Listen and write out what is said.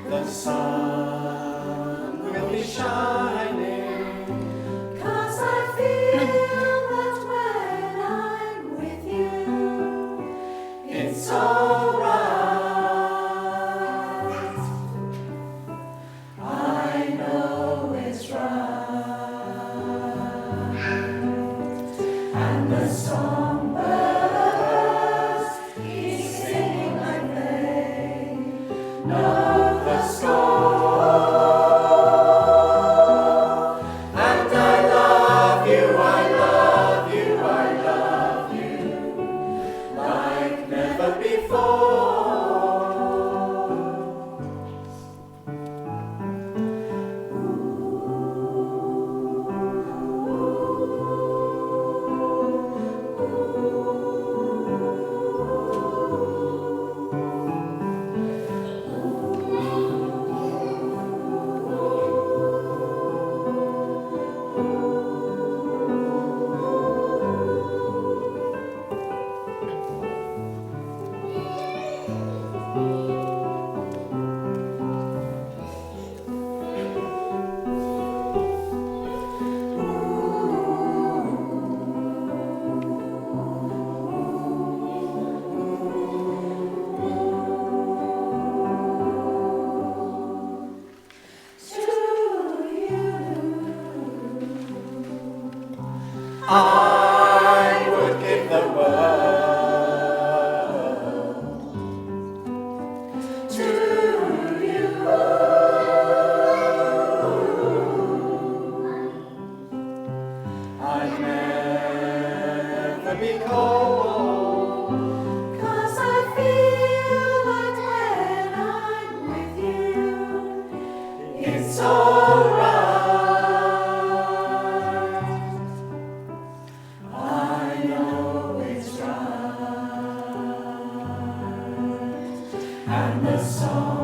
The sun will be shining, 'cause I feel that when I'm with you, it's alright. I know it's right. And the songbirds keep singing like they know the score. And I love you, I love you, I love you, like never before. I would give the world To you, I'd never be cold. 'cause I feel like when I'm with you, It's alright. I know it's right. And the song